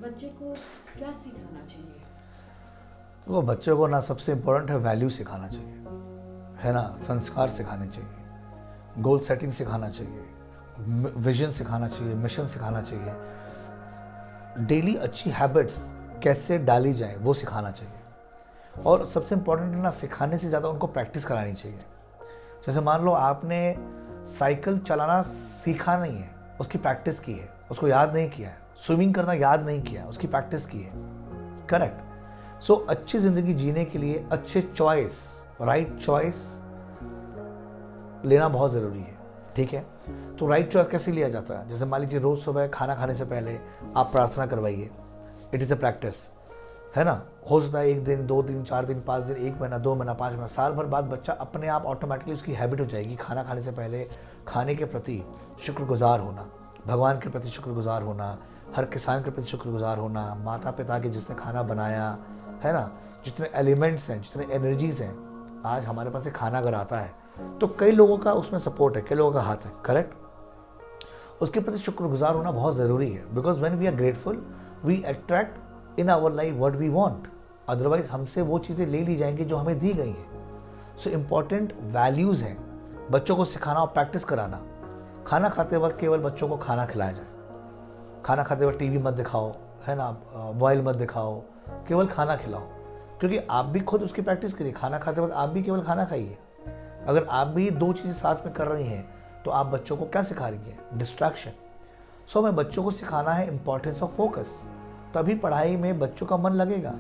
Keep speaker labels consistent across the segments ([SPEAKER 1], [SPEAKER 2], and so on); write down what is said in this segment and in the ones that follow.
[SPEAKER 1] बच्चे को क्या सिखाना चाहिए?
[SPEAKER 2] वो बच्चों को ना सबसे इम्पोर्टेंट है वैल्यू सिखाना चाहिए, है ना, संस्कार सिखाने चाहिए, गोल सेटिंग सिखाना चाहिए, विजन सिखाना चाहिए, मिशन सिखाना चाहिए, डेली अच्छी हैबिट्स कैसे डाली जाए वो सिखाना चाहिए। और सबसे इम्पोर्टेंट है ना, सिखाने से ज़्यादा उनको प्रैक्टिस करानी चाहिए। जैसे मान लो आपने साइकिल चलाना सीखा नहीं है, उसकी प्रैक्टिस की है, उसको याद नहीं किया है, स्विमिंग करना याद नहीं किया, उसकी प्रैक्टिस की है, करेक्ट। सो अच्छी ज़िंदगी जीने के लिए अच्छे चॉइस, राइट चॉइस लेना बहुत ज़रूरी है, ठीक है। तो राइट चॉइस कैसे लिया जाता है? जैसे मान लीजिए रोज़ सुबह खाना खाने से पहले आप प्रार्थना करवाइए, इट इज़ अ प्रैक्टिस, है ना। हो सकता है 1 दिन, 2 दिन, 4 दिन, 5 दिन, 1 महीना, 2 महीना, 5 महीना, साल भर बाद बच्चा अपने आप ऑटोमेटिकली उसकी हैबिट हो जाएगी खाना खाने से पहले खाने के प्रति शुक्रगुजार होना, भगवान के प्रति शुक्रगुजार होना, हर किसान के प्रति शुक्रगुजार होना, माता पिता के जिसने खाना बनाया, है ना, जितने एलिमेंट्स हैं, जितने एनर्जीज हैं, आज हमारे पास एक खाना अगर आता है तो कई लोगों का उसमें सपोर्ट है, कई लोगों का हाथ है, करेक्ट। उसके प्रति शुक्रगुजार होना बहुत ज़रूरी है, because when we are grateful we attract in our life what we want, otherwise हमसे वो चीज़ें ले ली जाएंगी जो हमें दी गई हैं। सो इम्पॉर्टेंट वैल्यूज़ हैं बच्चों को सिखाना और प्रैक्टिस कराना। खाना खाते वक्त केवल बच्चों को खाना खिलाया जाए, खाना खाते वक्त टीवी मत दिखाओ, है ना, मोबाइल मत दिखाओ, केवल खाना खिलाओ, क्योंकि आप भी खुद उसकी प्रैक्टिस करिए। खाना खाते वक्त आप भी केवल खाना खाइए। अगर आप भी 2 चीज़ें साथ में कर रही हैं तो आप बच्चों को क्या सिखा रही हैं? डिस्ट्रैक्शन। सो हमें बच्चों को सिखाना है इंपॉर्टेंस ऑफ फोकस, तभी पढ़ाई में बच्चों का मन लगेगा।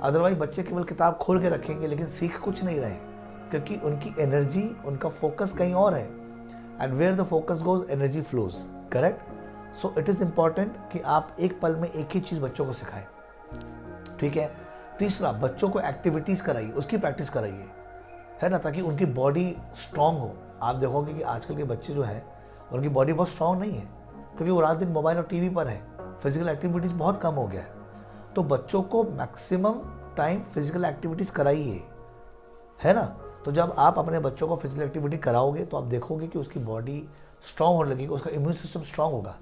[SPEAKER 2] अदरवाइज बच्चे केवल किताब खोल के रखेंगे लेकिन सीख कुछ नहीं रहे, क्योंकि उनकी एनर्जी, उनका फोकस कहीं और है। And where the focus goes energy flows, correct. So it is important कि आप एक पल में एक ही चीज़ बच्चों को सिखाएं, ठीक है। तीसरा, बच्चों को एक्टिविटीज़ कराइए, उसकी प्रैक्टिस कराइए, है ना, ताकि उनकी बॉडी स्ट्रांग हो। आप देखोगे कि आजकल के बच्चे जो हैं उनकी बॉडी बहुत स्ट्रांग नहीं है, क्योंकि वो रात दिन मोबाइल और टीवी पर है, फिजिकल एक्टिविटीज़ बहुत कम हो गया है। तो बच्चों को मैक्सिमम टाइम फिजिकल एक्टिविटीज़ कराइए, है ना। तो जब आप अपने बच्चों को फिजिकल एक्टिविटी कराओगे तो आप देखोगे कि उसकी बॉडी स्ट्रांग होने लगेगी, उसका इम्यून सिस्टम स्ट्रांग होगा।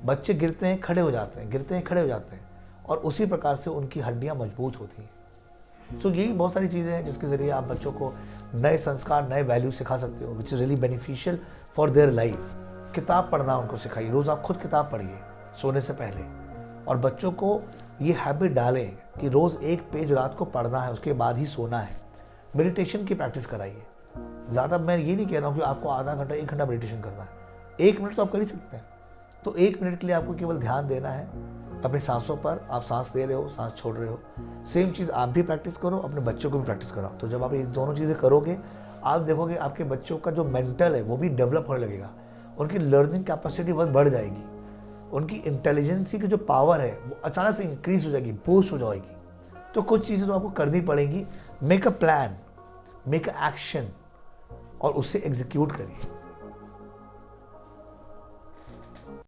[SPEAKER 2] बच्चे गिरते हैं खड़े हो जाते हैं, गिरते हैं खड़े हो जाते हैं, और उसी प्रकार से उनकी हड्डियाँ मजबूत होती हैं। सो यही बहुत सारी चीज़ें हैं जिसके ज़रिए आप बच्चों को नए संस्कार, नए वैल्यू सिखा सकते हो, which is really beneficial for their life. किताब पढ़ना उनको सिखाइए, रोज़ आप खुद किताब पढ़िए सोने से पहले, और बच्चों को ये हैबिट डालें कि रोज़ 1 पेज रात को पढ़ना है, उसके बाद ही सोना है। मेडिटेशन की प्रैक्टिस कराइए। ज़्यादा मैं ये नहीं कह रहा हूँ कि आपको आधा घंटा 1 घंटा मेडिटेशन करना है, 1 मिनट तो आप कर ही सकते हैं। तो 1 मिनट के लिए आपको केवल ध्यान देना है अपनी सांसों पर। आप सांस दे रहे हो, सांस छोड़ रहे हो, सेम चीज़ आप भी प्रैक्टिस करो, अपने बच्चों को भी प्रैक्टिस कराओ। तो जब आप ये दोनों चीज़ें करोगे, आप देखोगे आपके बच्चों का जो मेंटल है वो भी डेवलप होने लगेगा, उनकी लर्निंग कैपेसिटी बहुत बढ़ जाएगी, उनकी इंटेलिजेंसी की जो पावर है वो अचानक से इंक्रीज हो जाएगी, बूस्ट हो जाएगी। तो कुछ चीज़ें तो आपको करनी पड़ेंगी। Make a plan, make a action, और उसे एग्जीक्यूट करिए।